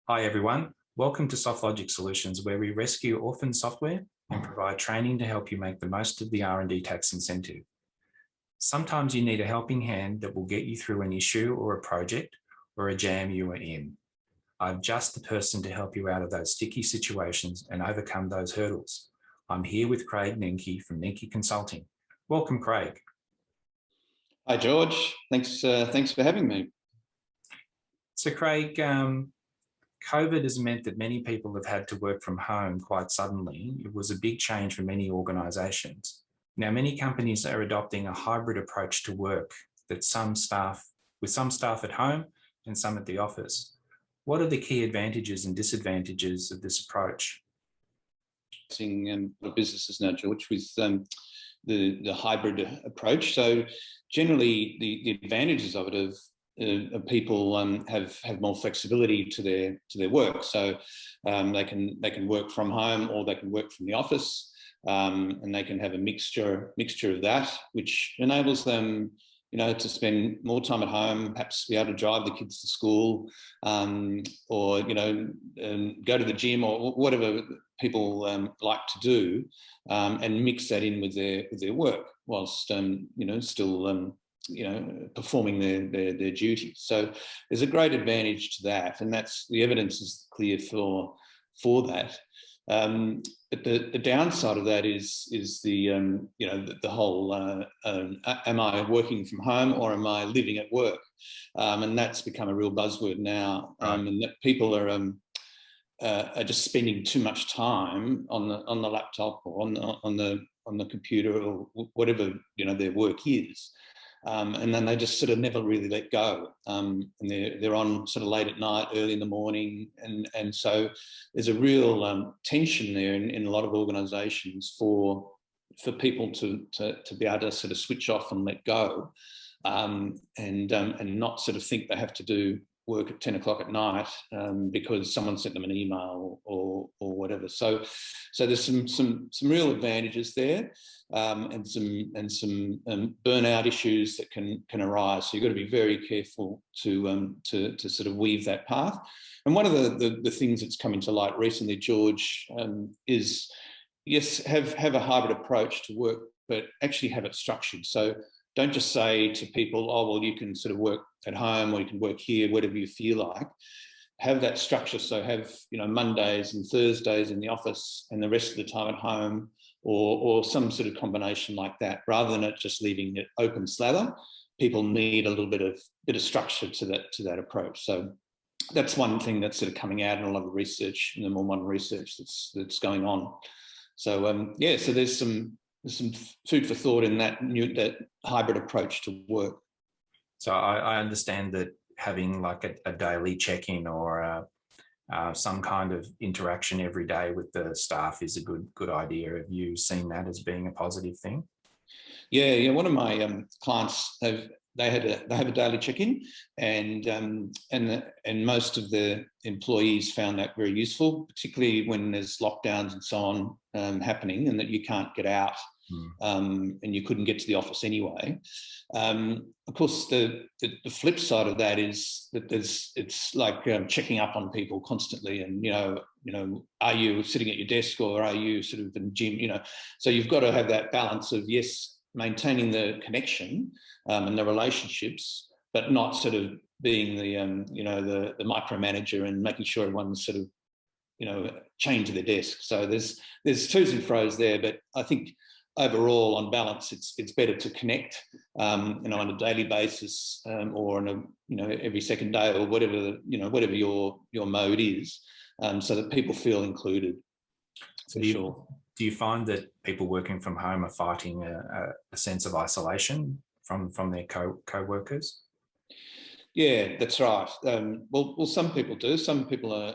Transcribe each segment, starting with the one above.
Hi everyone, welcome to SoftLogic Solutions, where we rescue orphan software and provide training to help you make the most of the R&D tax incentive. Sometimes you need a helping hand that will get you through an issue or a project or a jam you are in. I'm just the person to help you out of those sticky situations and overcome those hurdles. I'm here with Craig Nenke from Nenke Consulting. Welcome, Craig. Hi, George. Thanks for having me. So, Craig, COVID has meant that many people have had to work from home quite suddenly. It was a big change for many organisations. Now, many companies are adopting a hybrid approach to work with some staff at home and some at the office. What are the key advantages and disadvantages of this approach? Seeing businesses now, George, with the hybrid approach. So generally, the advantages of it people have more flexibility to their work. So they can work from home or they can work from the office, and they can have a mixture of that, which enables them, to spend more time at home, perhaps be able to drive the kids to school, or go to the gym or whatever people like to do, and mix that in with their work whilst still performing their duties. So there's a great advantage to that, and that's the evidence is clear for that. But the downside of that is the the whole am I working from home or am I living at work? And that's become a real buzzword now, and that people are just spending too much time on the laptop or on the computer or whatever their work is. And then they just sort of never really let go, and they're on sort of late at night, early in the morning, and so there's a real tension there in a lot of organisations for people to be able to sort of switch off and let go, and not sort of think they have to do work at 10 o'clock at night because someone sent them an email or whatever. So there's some real advantages there, and some burnout issues that can arise. So you've got to be very careful to sort of weave that path. And one of the things that's come into light recently, George, is yes, have a hybrid approach to work, but actually have it structured. So don't just say to people, oh, well, you can sort of work at home or you can work here, whatever you feel like. Have that structure. So have, Mondays and Thursdays in the office and the rest of the time at home, or some sort of combination like that, rather than it just leaving it open slather. People need a little bit of structure to that approach. So that's one thing that's sort of coming out in a lot of research, in the more modern research that's going on. So so there's some food for thought in that hybrid approach to work. So I understand that having like a daily check-in or some kind of interaction every day with the staff is a good idea. Have you seen that as being a positive thing? Yeah. One of my clients have a daily check-in, and most of the employees found that very useful, particularly when there's lockdowns and so on happening, and that you can't get out. And you couldn't get to the office anyway. Of course, the flip side of that is that it's like checking up on people constantly, and are you sitting at your desk or are you sort of in the gym? So you've got to have that balance of, yes, maintaining the connection and the relationships, but not sort of being the micromanager and making sure everyone's sort of chained to their desk. So there's twos and fros there, but I think overall, on balance, it's better to connect, on a daily basis, or on every second day, or whatever your mode is, so that people feel included. So do you find that people working from home are fighting a sense of isolation from their co-workers? Yeah, that's right. Well, some people do. Some people are,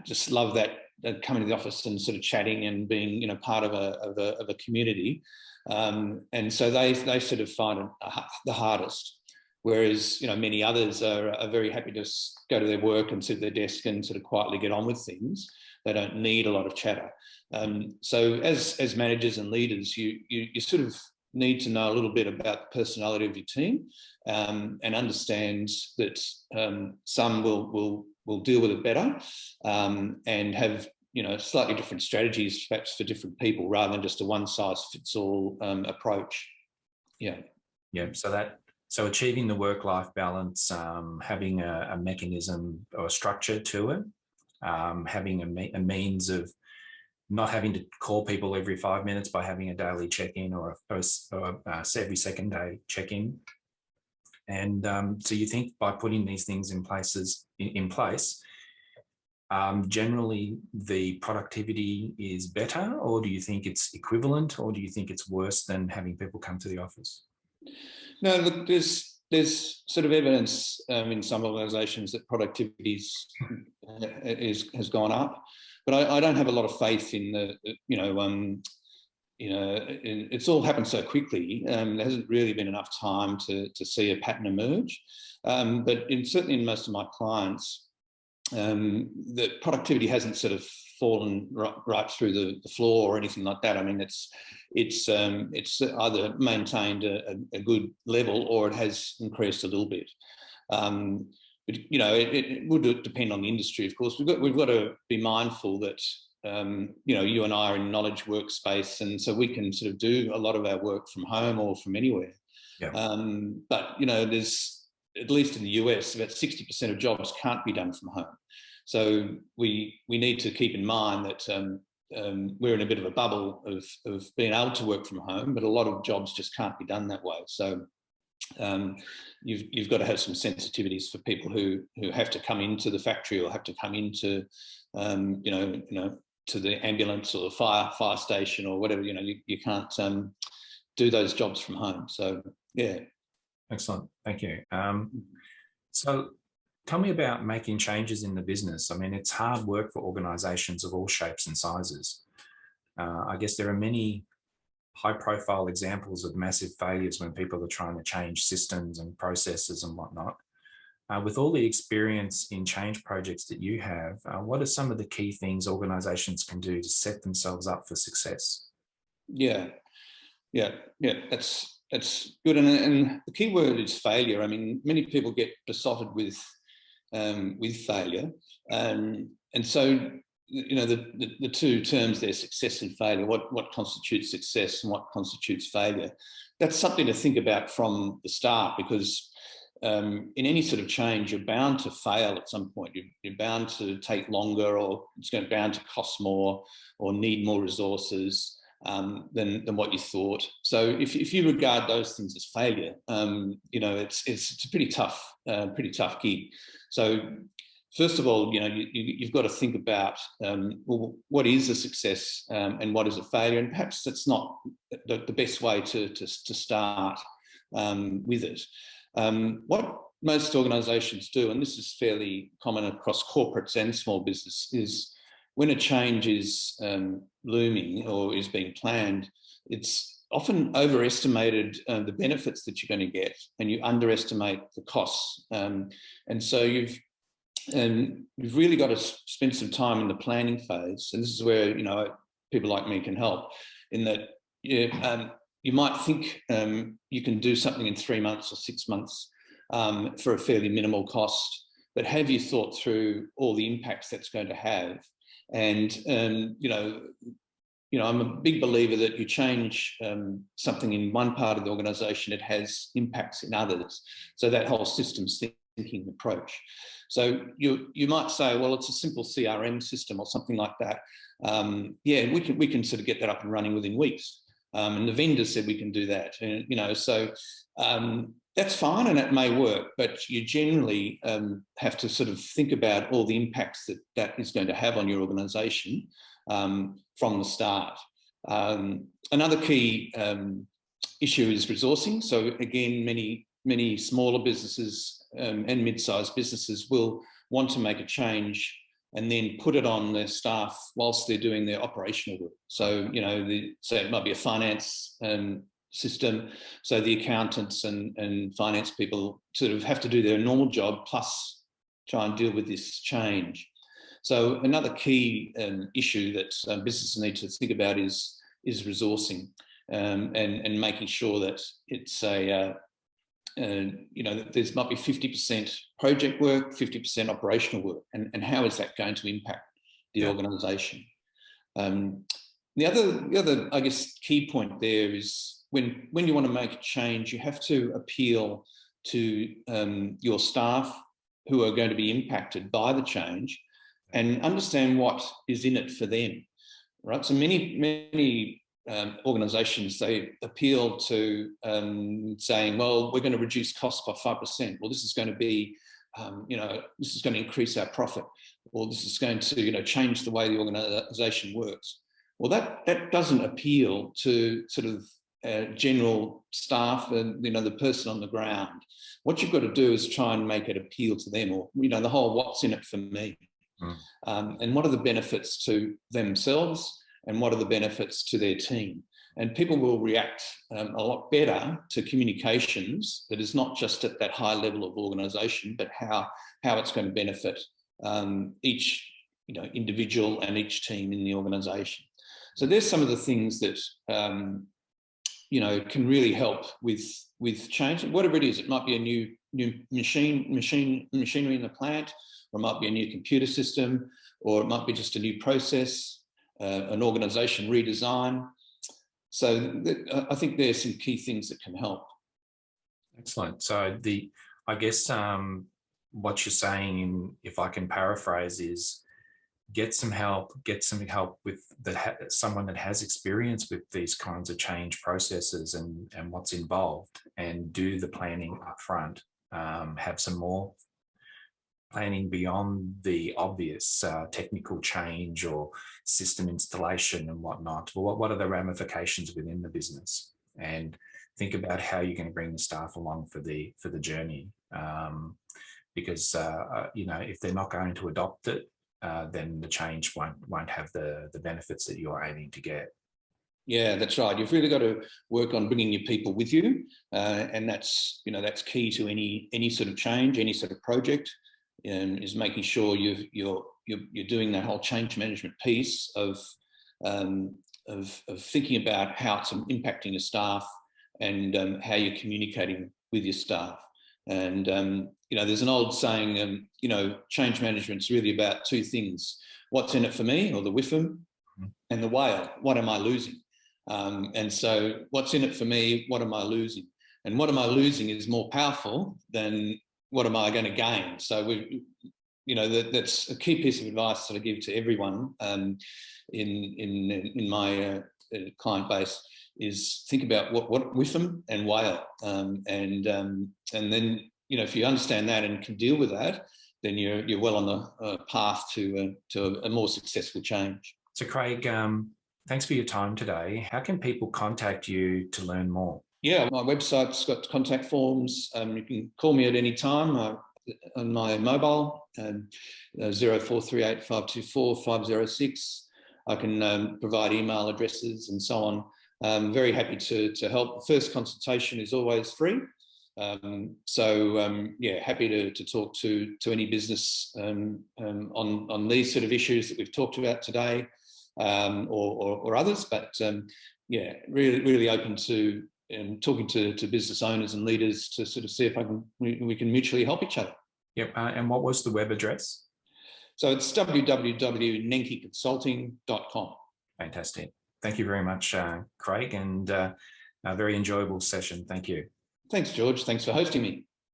just love that coming to the office and sort of chatting and being, part of a community, and so they sort of find it the hardest. Whereas many others are very happy to go to their work and sit at their desk and sort of quietly get on with things. They don't need a lot of chatter. So as managers and leaders, you sort of need to know a little bit about the personality of your team, and understand that some will deal with it better, and have slightly different strategies perhaps for different people, rather than just a one-size-fits-all approach. Yeah. So achieving the work-life balance, having a mechanism or a structure to it, having a means of not having to call people every 5 minutes by having a daily check-in or every second day check-in. And so you think by putting these things in place, generally the productivity is better, or do you think it's equivalent, or do you think it's worse than having people come to the office? No, look, there's sort of evidence in some organisations that productivity has gone up, but I don't have a lot of faith in it's all happened so quickly. There hasn't really been enough time to see a pattern emerge. But certainly in most of my clients, the productivity hasn't sort of fallen right through the floor or anything like that. I mean, it's either maintained a good level, or it has increased a little bit. But it would depend on the industry, of course. We've got to be mindful that you and I are in knowledge workspace, and so we can sort of do a lot of our work from home or from anywhere. Yeah. But there's, at least in the US, about 60% of jobs can't be done from home. So we need to keep in mind that we're in a bit of a bubble of being able to work from home, but a lot of jobs just can't be done that way. So you've got to have some sensitivities for people who have to come into the factory, or have to come into to the ambulance or the fire station or whatever. You can't do those jobs from home. So yeah. Excellent, thank you. So tell me about making changes in the business. I mean, it's hard work for organisations of all shapes and sizes. I guess there are many high-profile examples of massive failures when people are trying to change systems and processes and whatnot. With all the experience in change projects that you have, what are some of the key things organisations can do to set themselves up for success? Yeah, that's good. And the key word is failure. I mean, many people get besotted with failure, and so the two terms there, success and failure. What constitutes success and what constitutes failure? That's something to think about from the start, because in any sort of change, you're bound to fail at some point. You're bound to take longer, or it's bound to cost more, or need more resources than what you thought. So if you regard those things as failure, it's a pretty tough gig. So first of all, you've got to think about well, what is a success and what is a failure, and perhaps that's not the best way to start with it. What most organisations do, and this is fairly common across corporates and small business, is when a change is looming or is being planned, it's often overestimated the benefits that you're going to get, and you underestimate the costs. And so you've really got to spend some time in the planning phase. And this is where people like me can help, in that you might think you can do something in 3 months or 6 months for a fairly minimal cost, but have you thought through all the impacts that's going to have? And I'm a big believer that you change something in one part of the organisation, it has impacts in others. So that whole systems thinking approach. So you might say, well, it's a simple CRM system or something like that. Yeah, we can sort of get that up and running within weeks. And the vendor said we can do that. And, so that's fine, and it may work, but you generally have to sort of think about all the impacts that is going to have on your organisation from the start. Another key issue is resourcing. So again, many smaller businesses and mid-sized businesses will want to make a change and then put it on their staff whilst they're doing their operational work. So, so it might be a finance system. So the accountants and finance people sort of have to do their normal job plus try and deal with this change. So another key issue that businesses need to think about is resourcing. and making sure that it's that there's might be 50% project work, 50% operational work, and how is that going to impact the organisation? The other, I guess, key point there is when you want to make a change, you have to appeal to your staff who are going to be impacted by the change and understand what is in it for them, right? So many organisations, they appeal to saying, well, we're going to reduce costs by 5%. Well, this is going to be, this is going to increase our profit, or this is going to, change the way the organisation works. Well, that doesn't appeal to sort of general staff and, the person on the ground. What you've got to do is try and make it appeal to them, or, the whole what's in it for me. And what are the benefits to themselves and what are the benefits to their team? And people will react a lot better to communications that is not just at that high level of organisation, but how it's going to benefit each individual and each team in the organisation. So there's some of the things that can really help with change, whatever it is. It might be a new machinery in the plant, or it might be a new computer system, or it might be just a new process, an organisation redesign. So I think there's some key things that can help. Excellent. So I guess what you're saying, if I can paraphrase, is get some help with someone that has experience with these kinds of change processes and what's involved, and do the planning up front. Have some more planning beyond the obvious technical change or system installation and whatnot. Well, what are the ramifications within the business? And think about how you're going to bring the staff along for the journey. Because if they're not going to adopt it, then the change won't have the benefits that you're aiming to get. Yeah, that's right. You've really got to work on bringing your people with you, and that's key to any sort of change, any sort of project, is making sure you're doing that whole change management piece of thinking about how it's impacting your staff and how you're communicating with your staff. And there's an old saying, change management's really about two things: what's in it for me, or the WIFM, and the whale, what am I losing? And so what's in it for me, what am I losing? And what am I losing is more powerful than what am I going to gain? So that's a key piece of advice that I give to everyone in my client base, is think about what WIFM and whale, and then if you understand that and can deal with that, then you're well on the path to a more successful change. So Craig, thanks for your time today. How can people contact you to learn more? Yeah, my website's got contact forms. You can call me at any time on my mobile, 0438 524 506. I can provide email addresses and so on. I'm very happy to help. The first consultation is always free. Happy to talk to any business on these sort of issues that we've talked about today, or others. But really open to talking to business owners and leaders to sort of see if we can mutually help each other. Yep. And what was the web address? So it's www.nenkeconsulting.com. Fantastic. Thank you very much, Craig, and a very enjoyable session. Thank you. Thanks, George. Thanks for hosting me.